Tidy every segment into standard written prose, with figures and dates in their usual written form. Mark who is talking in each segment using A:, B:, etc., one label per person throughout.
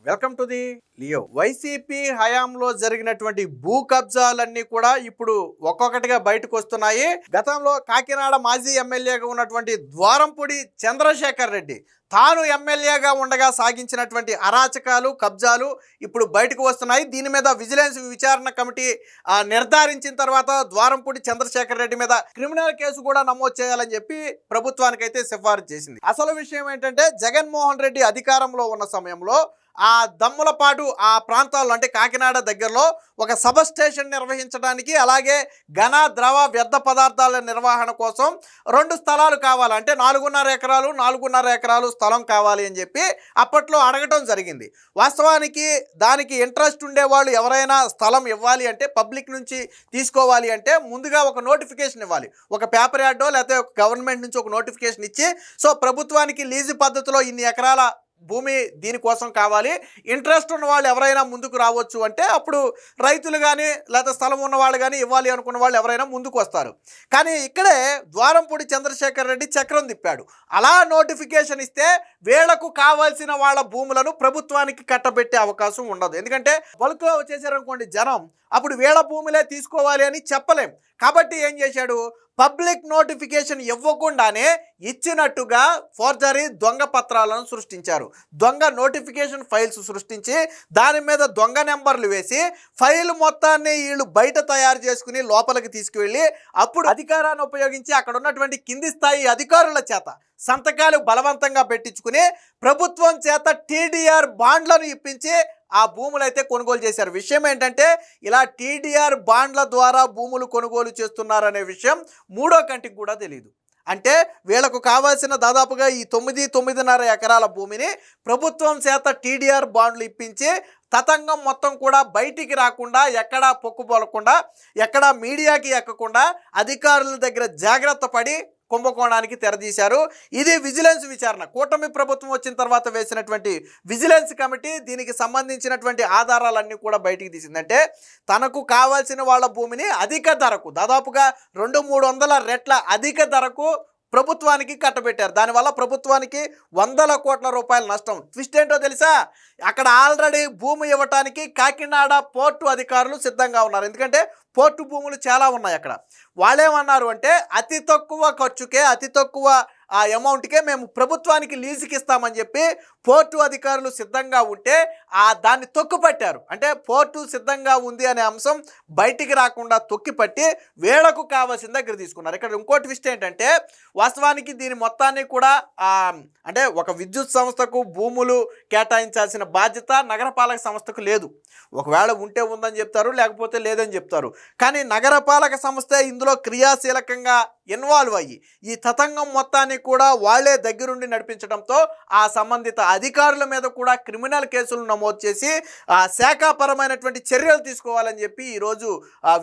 A: Welcome to the Leo. YCP హయాంలో జరిగినటువంటి భూ కబ్జాలన్నీ కూడా ఇప్పుడు ఒక్కొక్కటిగా బయటకు వస్తున్నాయి. గతంలో కాకినాడ మాజీ ఎమ్మెల్యేగా ఉన్నటువంటి ద్వారంపూడి చంద్రశేఖర్ రెడ్డి తాను ఎమ్మెల్యేగా ఉండగా సాగించినటువంటి అరాచకాలు కబ్జాలు ఇప్పుడు బయటకు వస్తున్నాయి. దీని మీద విజిలెన్స్ విచారణ కమిటీ నిర్ధారించిన తర్వాత ద్వారంపూడి చంద్రశేఖర్ రెడ్డి మీద క్రిమినల్ కేసు కూడా నమోదు చేయాలని చెప్పి ప్రభుత్వానికైతే సిఫారసు చేసింది. అసలు విషయం ఏంటంటే జగన్మోహన్ రెడ్డి అధికారంలో ఉన్న సమయంలో ఆ దమ్ములపాటు ఆ ప్రాంతాల్లో అంటే కాకినాడ దగ్గరలో ఒక సబ్ స్టేషన్ నిర్వహించడానికి, అలాగే ఘన ద్రవ వ్యర్థ పదార్థాల నిర్వహణ కోసం 2 స్థలాలు కావాలి, అంటే 4.5 ఎకరాలు స్థలం కావాలి అని చెప్పి అప్పట్లో అడగటం జరిగింది. వాస్తవానికి దానికి ఇంట్రెస్ట్ ఉండేవాళ్ళు ఎవరైనా స్థలం ఇవ్వాలి అంటే, పబ్లిక్ నుంచి తీసుకోవాలి అంటే ముందుగా ఒక నోటిఫికేషన్ ఇవ్వాలి. ఒక పేపర్ యార్డో లేకపోతే ఒక గవర్నమెంట్ నుంచి ఒక నోటిఫికేషన్ ఇచ్చి, సో ప్రభుత్వానికి లీజు పద్ధతిలో ఇన్ని ఎకరాల భూమి దీనికోసం కావాలి, ఇంట్రెస్ట్ ఉన్న వాళ్ళు ఎవరైనా ముందుకు రావచ్చు అంటే అప్పుడు రైతులు కానీ లేకపోతే స్థలం ఉన్న వాళ్ళు కానీ ఇవ్వాలి అనుకున్న వాళ్ళు ఎవరైనా ముందుకు వస్తారు. కానీ ఇక్కడే ద్వారంపూడి చంద్రశేఖర్ రెడ్డి చక్రం తిప్పాడు. అలా నోటిఫికేషన్ ఇస్తే వీళ్లకు కావాల్సిన వాళ్ళ భూములను ప్రభుత్వానికి కట్టబెట్టే అవకాశం ఉండదు. ఎందుకంటే బల్క్లో వచ్చేసారనుకోండి జనం, అప్పుడు వీళ్ళ భూములే తీసుకోవాలి అని చెప్పలేం. కాబట్టి ఏం చేశాడు, పబ్లిక్ నోటిఫికేషన్ ఇవ్వకుండానే ఇచ్చినట్టుగా ఫోర్జరీ దొంగ పత్రాలను సృష్టించారు. దొంగ నోటిఫికేషన్ ఫైల్స్ సృష్టించి దాని మీద దొంగ నెంబర్లు వేసి ఫైల్ మొత్తాన్ని వీళ్ళు బయట తయారు చేసుకుని లోపలికి తీసుకువెళ్ళి అప్పుడు అధికారాన్ని ఉపయోగించి అక్కడ ఉన్నటువంటి కింది స్థాయి అధికారుల చేత సంతకాలు బలవంతంగా పెట్టించుకుని ప్రభుత్వం చేత టీడీఆర్ బాండ్లను ఇప్పించి ఆ భూములు అయితే కొనుగోలు చేశారు. విషయం ఏంటంటే ఇలా టీడీఆర్ బాండ్ల ద్వారా భూములు కొనుగోలు చేస్తున్నారనే విషయం మూడో కంటికి కూడా తెలియదు. అంటే వీళ్ళకు కావాల్సిన దాదాపుగా ఈ 9.5 ఎకరాల భూమిని ప్రభుత్వం చేత టీడీఆర్ బాండ్లు ఇప్పించి తతంగం మొత్తం కూడా బయటికి రాకుండా, ఎక్కడా పొక్కుపోలకుండా, ఎక్కడా మీడియాకి ఎక్కకుండా అధికారుల దగ్గర జాగ్రత్త పడి కుంభకోణానికి తెరదీశారు. ఇది విజిలెన్స్ విచారణ కూటమి ప్రభుత్వం వచ్చిన తర్వాత వేసినటువంటి విజిలెన్స్ కమిటీ దీనికి సంబంధించినటువంటి ఆధారాలన్నీ కూడా బయటికి తీసిందంటే తనకు కావాల్సిన వాళ్ళ భూమిని అధిక ధరకు, దాదాపుగా 200-300 రెట్ల అధిక ధరకు ప్రభుత్వానికి కట్టబెట్టారు. దానివల్ల ప్రభుత్వానికి 100 కోట్ల రూపాయల నష్టం. ట్విస్ట్ ఏంటో తెలుసా, అక్కడ ఆల్రెడీ భూమి ఇవ్వటానికి కాకినాడ పోర్టు అధికారులు సిద్ధంగా ఉన్నారు. ఎందుకంటే పోర్టు భూములు చాలా ఉన్నాయి అక్కడ. వాళ్ళేమన్నారు అంటే అతి తక్కువ ఖర్చుకే, అతి తక్కువ ఆ అమౌంట్కే మేము ప్రభుత్వానికి లీజుకి ఇస్తామని చెప్పి పోర్టు అధికారులు సిద్ధంగా ఉంటే దాన్ని తొక్కిపట్టారు. అంటే పోర్టు సిద్ధంగా ఉంది అనే అంశం బయటికి రాకుండా తొక్కిపట్టి వీళ్లకు కావాల్సిన దగ్గర తీసుకున్నారు. ఇక్కడ ఇంకో ట్విస్ట్ ఏంటంటే వాస్తవానికి దీని మొత్తాన్ని కూడా అంటే ఒక విద్యుత్ సంస్థకు భూములు కేటాయించాల్సిన బాధ్యత నగరపాలక సంస్థకు లేదు. ఒకవేళ ఉంటే ఉందని చెప్తారు, లేకపోతే లేదని చెప్తారు. కానీ నగరపాలక సంస్థ ఇందులో క్రియాశీలకంగా ఇన్వాల్వ్ అయ్యి ఈ తతంగం మొత్తాన్ని కూడా వాళ్లే దగ్గరుండి నడిపించడంతో ఆ సంబంధిత అధికారుల మీద కూడా క్రిమినల్ కేసులు నమోదు చేసి శాఖాపరమైనటువంటి చర్యలు తీసుకోవాలని చెప్పి ఈరోజు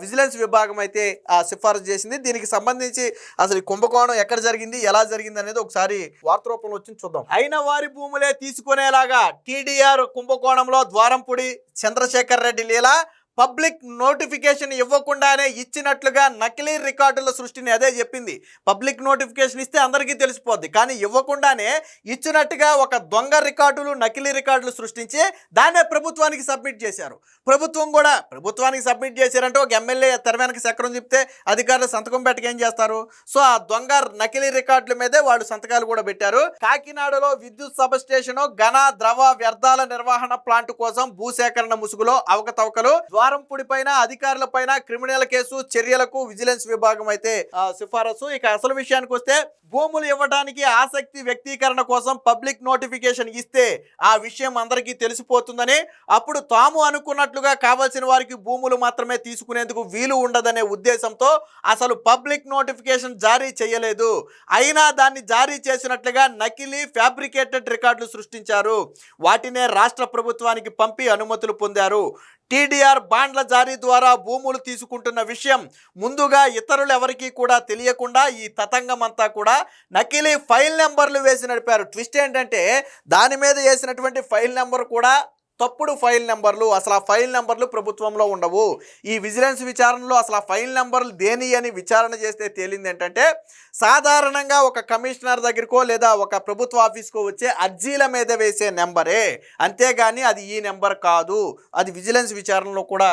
A: విజిలెన్స్ విభాగం అయితే సిఫారసు చేసింది. దీనికి సంబంధించి అసలు ఈ కుంభకోణం ఎక్కడ జరిగింది, ఎలా జరిగింది అనేది ఒకసారి వార్త రూపంలో వచ్చి చూద్దాం. అయిన వారి భూములే తీసుకునేలాగా టీడీఆర్ కుంభకోణంలో ద్వారంపూడి చంద్రశేఖర్ రెడ్డి లీలా. పబ్లిక్ నోటిఫికేషన్ ఇవ్వకుండానే ఇచ్చినట్లుగా నకిలీ రికార్డుల సృష్టిని అదే చెప్పింది. పబ్లిక్ నోటిఫికేషన్ ఇస్తే అందరికీ తెలిసిపోద్ది, కానీ ఇవ్వకుండానే ఇచ్చినట్టుగా ఒక దొంగ రికార్డులు, నకిలీ రికార్డులు సృష్టించి దాన్నే ప్రభుత్వానికి సబ్మిట్ చేశారు. ప్రభుత్వం కూడా ప్రభుత్వానికి సబ్మిట్ చేశారంటే ఒక ఎమ్మెల్యే తెర వెనక చక్రం చెప్తే అధికారులు సంతకం పెట్టక ఏం చేస్తారు? సో ఆ దొంగ నకిలీ రికార్డుల మీదే వాళ్ళు సంతకాలు కూడా పెట్టారు. కాకినాడలో విద్యుత్ సబ్ స్టేషన్, ఘన ద్రవ వ్యర్థాల నిర్వహణ ప్లాంట్ కోసం భూసేకరణ ముసుగులో అవకతవకలు, ద్వారంపూడి పైన అధికారుల పైన క్రిమినల్ కేసు చర్యలకు విజిలెన్స్ విభాగం అయితే సిఫారసు. ఇక అసలు విషయానికి వస్తే భూములు ఇవ్వడానికి ఆసక్తి వ్యక్తీకరణ కోసం పబ్లిక్ నోటిఫికేషన్ ఇస్తే ఆ విషయం అందరికీ తెలిసిపోతుందని, అప్పుడు తాము అనుకున్నట్లుగా కావాల్సిన వారికి భూములు మాత్రమే తీసుకునేందుకు వీలు ఉండదనే ఉద్దేశంతో అసలు పబ్లిక్ నోటిఫికేషన్ జారీ చేయలేదు. అయినా దాన్ని జారీ చేసినట్లుగా నకిలీ ఫ్యాబ్రికేటెడ్ రికార్డులు సృష్టించారు. వాటినే రాష్ట్ర ప్రభుత్వానికి పంపి అనుమతులు పొందారు. టీడీఆర్ బాండ్ల జారీ ద్వారా భూములు తీసుకుంటున్న విషయం ముందుగా ఇతరులు ఎవరికీ కూడా తెలియకుండా ఈ తతంగం అంతా కూడా నకిలీ ఫైల్ నెంబర్లు వేసి నడిపారు. ట్విస్ట్ ఏంటంటే దాని మీద వేసినటువంటి ఫైల్ నెంబర్ కూడా తప్పుడు ఫైల్ నెంబర్లు, అసలు ఆ ఫైల్ నెంబర్లు ప్రభుత్వంలో ఉండవు. ఈ విజిలెన్స్ విచారణలో అసలు ఆ ఫైల్ నెంబర్లు దేని అని విచారణ చేస్తే తేలింది ఏంటంటే, సాధారణంగా ఒక కమిషనర్ దగ్గరకో లేదా ఒక ప్రభుత్వ ఆఫీస్కో వచ్చే అర్జీల మీద వేసే నెంబరే, అంతేగాని అది ఈ నెంబర్ కాదు. అది విజిలెన్స్ విచారణలో కూడా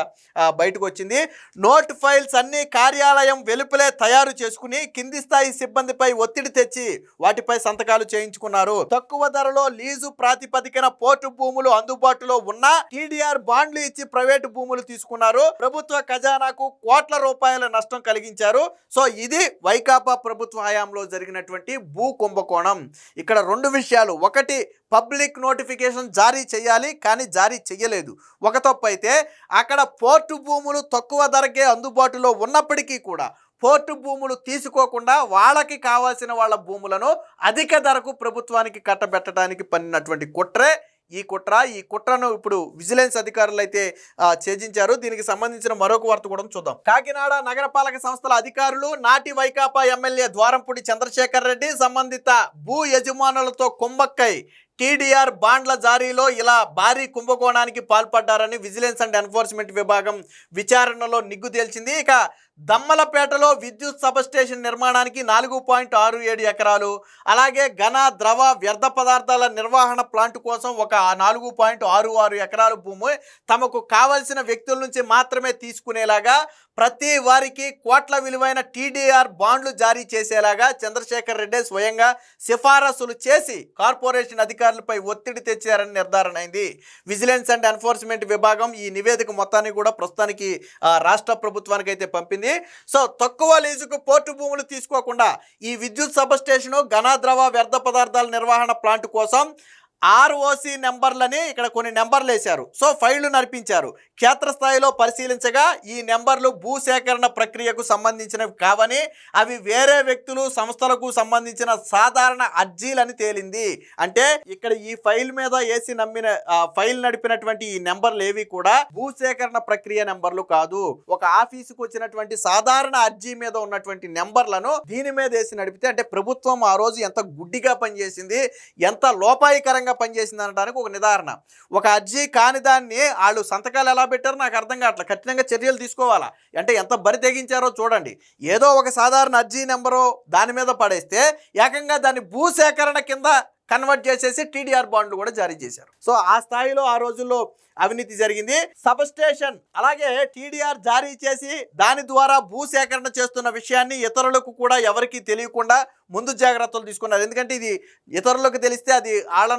A: బయటకు వచ్చింది. నోట్ ఫైల్స్ అన్ని కార్యాలయం వెలుపలే తయారు చేసుకుని కింది స్థాయి సిబ్బందిపై ఒత్తిడి తెచ్చి వాటిపై సంతకాలు చేయించుకున్నారు. తక్కువ ధరలో లీజు ప్రాతిపదికన పోర్టు భూములు అందుబాటులో ఉన్న టీడీఆర్ బాండ్లు ఇచ్చి ప్రైవేటు భూములు తీసుకున్నారు. ప్రభుత్వ ఖజానాకు కోట్ల రూపాయల నష్టం కలిగించారు. సో ఇది వైకాపా ప్రభుత్వ హయాంలో జరిగినటువంటి భూ కుంభకోణం. ఇక్కడ రెండు విషయాలు, ఒకటి పబ్లిక్ నోటిఫికేషన్ జారీ చేయాలి కానీ జారీ చేయలేదు, ఒక తప్పు అయితే అక్కడ పోర్టు భూములు తక్కువ ధరకే అందుబాటులో ఉన్నప్పటికీ కూడా పోర్టు భూములు తీసుకోకుండా వాళ్ళకి కావాల్సిన వాళ్ళ భూములను అధిక ధరకు ప్రభుత్వానికి కట్టబెట్టడానికి పన్నినటువంటి కుట్రే ఈ కుట్రను ఇప్పుడు విజిలెన్స్ అధికారులు అయితే ఛేదించారు. దీనికి సంబంధించిన మరొక వార్త కూడా చూద్దాం. కాకినాడ నగరపాలక సంస్థల అధికారులు నాటి వైకాపా ఎమ్మెల్యే ద్వారంపూడి చంద్రశేఖర్ రెడ్డి సంబంధిత భూ యజమానులతో కుమ్మక్కై టీడీఆర్ బాండ్ల జారీలో ఇలా భారీ కుంభకోణానికి పాల్పడ్డారని విజిలెన్స్ అండ్ ఎన్ఫోర్స్మెంట్ విభాగం విచారణలో నిగ్గు తేల్చింది. ఇక దమ్మలపేటలో విద్యుత్ సబ్స్టేషన్ నిర్మాణానికి 4.67 ఎకరాలు, అలాగే ఘన ద్రవ వ్యర్థ పదార్థాల నిర్వహణ ప్లాంట్ కోసం ఒక 4.66 ఎకరాల భూమి తమకు కావలసిన వ్యక్తుల నుంచి మాత్రమే తీసుకునేలాగా ప్రతి వారికి కోట్ల విలువైన టీడీఆర్ బాండ్లు జారీ చేసేలాగా చంద్రశేఖర్ రెడ్డి స్వయంగా సిఫారసులు చేసి కార్పొరేషన్ అధికారులపై ఒత్తిడి తెచ్చారని నిర్ధారణ అయింది. విజిలెన్స్ అండ్ ఎన్ఫోర్స్మెంట్ విభాగం ఈ నివేదిక మొత్తాన్ని కూడా ప్రస్తుతానికి రాష్ట్ర ప్రభుత్వానికి అయితే పంపింది. సో తక్కువ లీజుకు పోర్టు భూములు తీసుకోకుండా ఈ విద్యుత్ సబ్స్టేషను ఘన ద్రవ వ్యర్థ పదార్థాల నిర్వహణ ప్లాంట్ కోసం ఆర్ఓసి నెంబర్లని ఇక్కడ కొన్ని నెంబర్లు వేశారు. సో ఫైళ్లు నడిపించారు. క్షేత్రస్థాయిలో పరిశీలించగా ఈ నెంబర్లు భూసేకరణ ప్రక్రియకు సంబంధించినవి కావని, అవి వేరే వ్యక్తులు సంస్థలకు సంబంధించిన సాధారణ అర్జీలని తేలింది. అంటే ఇక్కడ ఈ ఫైల్ మీద వేసి ఫైల్ నడిపినటువంటి ఈ నెంబర్లు ఏవి కూడా భూసేకరణ ప్రక్రియ నెంబర్లు కాదు. ఒక ఆఫీసుకు వచ్చినటువంటి సాధారణ అర్జీ మీద ఉన్నటువంటి నెంబర్లను దీని మీద వేసి నడిపితే, అంటే ప్రభుత్వం ఆ రోజు ఎంత గుడ్డిగా పనిచేసింది, ఎంత లోపాయికరంగా పనిచేసింది అనడానికి ఒక నిదాహరణ. ఒక అర్జీ కాని దాన్ని వాళ్ళు సంతకాలు ఎలా పెట్టారో నాకు అర్థం కావట్లేదు. కఠినంగా చర్యలు తీసుకోవాలా అంటే ఎంత బరి తెగించారో చూడండి. ఏదో ఒక సాధారణ అర్జీ నెంబరు దాని మీద పడేస్తే ఏకంగా దాన్ని భూసేకరణ కింద కన్వర్ట్ చేసేసి టీడీఆర్ బాండ్లు కూడా జారీ చేశారు. సో ఆ స్థాయిలో ఆ రోజుల్లో అవినీతి జరిగింది. సబ్స్టేషన్ అలాగే టీడీఆర్ జారీ చేసి దాని ద్వారా భూసేకరణ చేస్తున్న విషయాన్ని ఇతరులకు కూడా ఎవరికి తెలియకుండా ముందు జాగ్రత్తలు తీసుకున్నారు. ఎందుకంటే ఇది ఇతరులకు తెలిస్తే అది ఆళ్ళ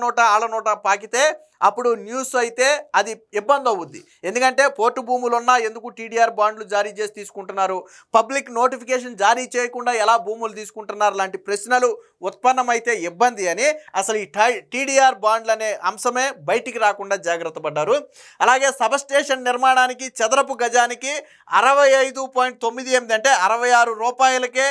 A: నోట పాకితే అప్పుడు న్యూస్ అయితే అది ఇబ్బంది అవుద్ది. ఎందుకంటే పోర్టు భూములు ఉన్నా ఎందుకు టీడీఆర్ బాండ్లు జారీ చేసి తీసుకుంటున్నారు, పబ్లిక్ నోటిఫికేషన్ జారీ చేయకుండా ఎలా భూములు తీసుకుంటున్నారు లాంటి ప్రశ్నలు ఉత్పన్నమైతే ఇబ్బంది అని అసలు ఈ టీడీఆర్ బాండ్లు అనే అంశమే బయటికి రాకుండా జాగ్రత్త పడ్డారు. అలాగే సబ్స్టేషన్ నిర్మాణానికి చదరపు గజానికి 65.98 అంటే 66 రూపాయలకే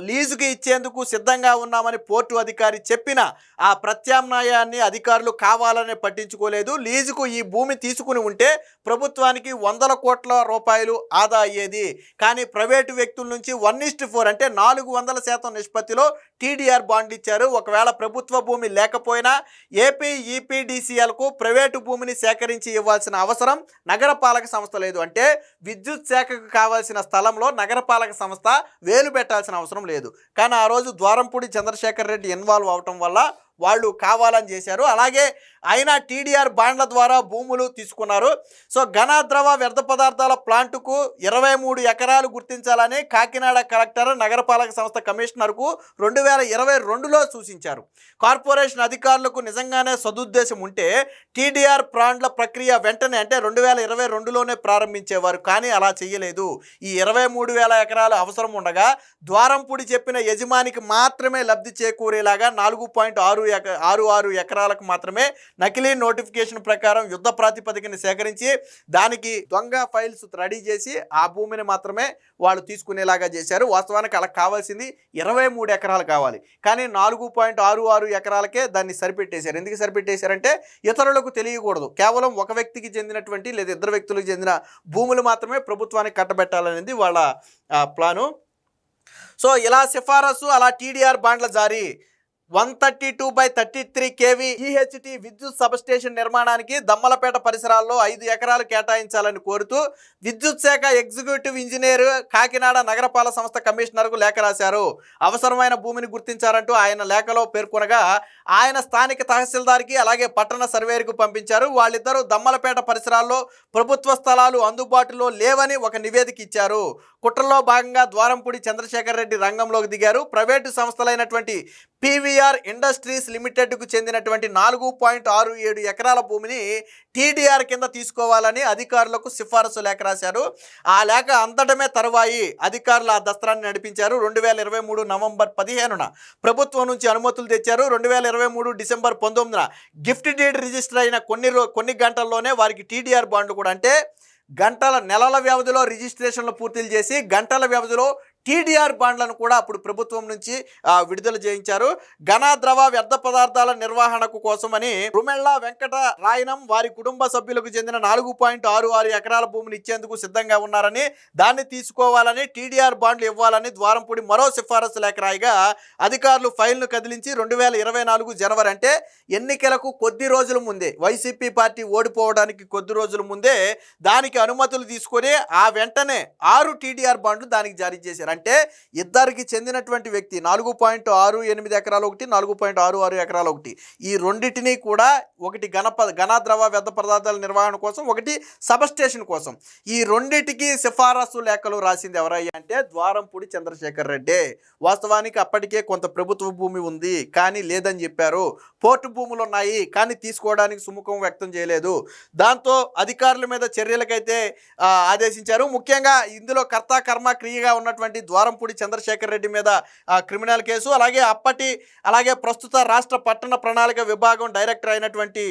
A: లీజుకి ఇచ్చేందుకు సిద్ధంగా ఉన్నామని పోర్టు అధికారి చెప్పిన ఆ ప్రత్యామ్నాయాన్ని అధికారులు కావాలనే పట్టించుకోలేదు. లీజుకు ఈ భూమి తీసుకుని ఉంటే ప్రభుత్వానికి 100 కోట్ల రూపాయలు ఆదా అయ్యేది. కానీ ప్రైవేటు వ్యక్తుల నుంచి 1:4 అంటే 400% నిష్పత్తిలో టీడీఆర్ బాండ్లు ఇచ్చారు. ఒకవేళ ప్రభుత్వ భూమి లేకపోయినా ఏపీ ఈపీడీసీఎల్కు ప్రైవేటు భూమిని సేకరించి ఇవ్వాల్సిన అవసరం నగరపాలక సంస్థ లేదు. అంటే విద్యుత్ శాఖకు కావాల్సిన స్థలంలో నగరపాలక సంస్థ వేలు పెట్టాల్సిన అవసరం లేదు. కానీ ఆ రోజు ద్వారంపూడి చంద్రశేఖర్ రెడ్డి ఇన్వాల్వ్ అవటం వల్ల వాళ్ళు కావాలని చేశారు. అలాగే అయినా టీడీఆర్ బాండ్ల ద్వారా భూములు తీసుకున్నారు. సో ఘన ద్రవ వ్యర్థ పదార్థాల ప్లాంటుకు 23 ఎకరాలు గుర్తించాలని కాకినాడ కలెక్టర్ నగరపాలక సంస్థ కమిషనర్కు 2022లో సూచించారు. కార్పొరేషన్ అధికారులకు నిజంగానే సదుద్దేశం ఉంటే టీడీఆర్ బాండ్ల ప్రక్రియ వెంటనే అంటే 2022లోనే ప్రారంభించేవారు. కానీ అలా చేయలేదు. ఈ 23,000 ఎకరాలు అవసరం ఉండగా ద్వారంపూడి చెప్పిన యజమానికి మాత్రమే లబ్ధి చేకూరేలాగా 4.66 ఎకరాలకు మాత్రమే నకిలీ నోటిఫికేషన్ ప్రకారం యుద్ధ ప్రాతిపదికని సేకరించి దానికి దొంగ ఫైల్స్ రెడీ చేసి ఆ భూమిని మాత్రమే వాళ్ళు తీసుకునేలాగా చేశారు. వాస్తవానికి అలా కావాల్సింది 23 ఎకరాలు కావాలి. కానీ 4.66 ఎకరాలకే దాన్ని సరిపెట్టేశారు. ఎందుకు సరిపెట్టేశారంటే ఇతరులకు తెలియకూడదు. కేవలం ఒక వ్యక్తికి చెందినటువంటి లేదా ఇద్దరు వ్యక్తులకు చెందిన భూములు మాత్రమే ప్రభుత్వానికి కట్టబెట్టాలనేది వాళ్ళ ప్లాను. సో ఇలా సిఫారసు, అలా టీడీఆర్ బాండ్ల జారీ. 132/33 kV EHT విద్యుత్ సబ్స్టేషన్ నిర్మాణానికి దమ్మలపేట పరిసరాల్లో 5 ఎకరాలు కేటాయించాలని కోరుతూ విద్యుత్ శాఖ ఎగ్జిక్యూటివ్ ఇంజనీర్ కాకినాడ నగరపాలక సంస్థ కమిషనర్కు లేఖ రాశారు. అవసరమైన భూమిని గుర్తించారంటూ ఆయన లేఖలో పేర్కొనగా ఆయన స్థానిక తహసీల్దార్కి అలాగే పట్టణ సర్వేయర్కు పంపించారు. వాళ్ళిద్దరూ దమ్మలపేట పరిసరాల్లో ప్రభుత్వ స్థలాలు అందుబాటులో లేవని ఒక నివేదిక ఇచ్చారు. కుట్రలో భాగంగా ద్వారంపూడి చంద్రశేఖర్ రెడ్డి రంగంలోకి దిగారు. ప్రైవేటు సంస్థలైనటువంటి PVR ఇండస్ట్రీస్ లిమిటెడ్కు చెందినటువంటి 4.67 ఎకరాల భూమిని TDR కింద తీసుకోవాలని అధికారులకు సిఫారసు లేఖ రాశారు. ఆ లేఖ అందడమే తరువాయి అధికారులు ఆ దస్త్రాన్ని నడిపించారు. 2023 నవంబర్ 15న ప్రభుత్వం నుంచి అనుమతులు తెచ్చారు. 2023 డిసెంబర్ 19న గిఫ్ట్ డీడ్ రిజిస్టర్ అయిన కొన్ని గంటల్లోనే వారికి TDR బాండ్లు కూడా, అంటే నెలల వ్యవధిలో రిజిస్ట్రేషన్లు పూర్తి చేసి గంటల వ్యవధిలో TDR బాండ్లను కూడా అప్పుడు ప్రభుత్వం నుంచి విడుదల చేయించారు. ఘన ద్రవ వ్యర్థ పదార్థాల నిర్వహణకు కోసమని రుమెళ్ళ వెంకట రాయనం వారి కుటుంబ సభ్యులకు చెందిన 4.66 ఎకరాల భూమిని ఇచ్చేందుకు సిద్ధంగా ఉన్నారని, దాన్ని తీసుకోవాలని, TDR బాండ్లు ఇవ్వాలని ద్వారంపూడి మరో సిఫారసు లేఖ రాయగా అధికారులు ఫైల్ను కదిలించి 2024 జనవరి, అంటే ఎన్నికలకు కొద్ది రోజుల ముందే, వైసీపీ పార్టీ ఓడిపోవడానికి కొద్ది రోజుల ముందే దానికి అనుమతులు తీసుకొని ఆ వెంటనే 6 TDR బాండ్లు దానికి జారీ చేశారు. అంటే ఇద్దరికి చెందినటువంటి వ్యక్తి 4.68 ఎకరాలు ఒకటి, 4.66 ఎకరాలు ఒకటి, ఈ రెండింటినీ కూడా ఒకటి ఘన ద్రవ వ్యర్థ పదార్థాల నిర్వహణ కోసం, ఒకటి సబ్స్టేషన్ కోసం, ఈ రెండింటికి సిఫారసు లేఖలు రాసింది ఎవరయ్యా అంటే ద్వారంపూడి చంద్రశేఖర్ రెడ్డి. వాస్తవానికి అప్పటికే కొంత ప్రభుత్వ భూమి ఉంది కానీ లేదని చెప్పారు. పోర్టు భూములు ఉన్నాయి కానీ తీసుకోవడానికి సుముఖం వ్యక్తం చేయలేదు. దాంతో అధికారుల మీద చర్యలకైతే ఆదేశించారు. ముఖ్యంగా ఇందులో కర్త కర్మ క్రియగా ఉన్నటువంటి ద్వారంపూడి చంద్రశేఖర్ రెడ్డి మీద క్రిమినల్ కేసు, అలాగే ప్రస్తుత రాష్ట్ర పట్టణ ప్రణాళిక విభాగం డైరెక్టర్ అయినటువంటి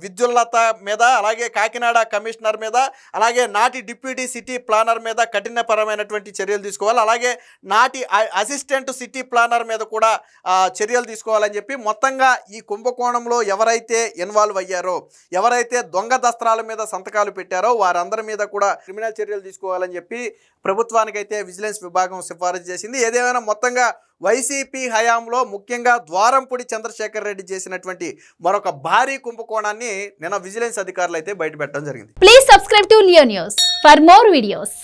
A: విద్యుల్లత మీద, అలాగే కాకినాడ కమిషనర్ మీద, అలాగే నాటి డిప్యూటీ సిటీ ప్లానర్ మీద కఠినపరమైనటువంటి చర్యలు తీసుకోవాలి. అలాగే నాటి అసిస్టెంట్ సిటీ ప్లానర్ మీద కూడా చర్యలు తీసుకోవాలని చెప్పి మొత్తంగా ఈ కుంభకోణంలో ఎవరైతే ఇన్వాల్వ్ అయ్యారో, ఎవరైతే దొంగ దస్త్రాల మీద సంతకాలు పెట్టారో వారందరి మీద కూడా క్రిమినల్ చర్యలు తీసుకోవాలని చెప్పి ప్రభుత్వానికైతే విజిలెన్స్ విభాగం సిఫారసు చేసింది. ఏదేమైనా మొత్తంగా వైసీపీ హయాంలో ముఖ్యంగా ద్వారంపూడి చంద్రశేఖర్ రెడ్డి చేసినటువంటి మరొక భారీ కుంభకోణాన్ని నిన్న విజిలెన్స్ అధికారులు అయితే బయటపెట్టడం జరిగింది.
B: Please subscribe to Leo news for more videos.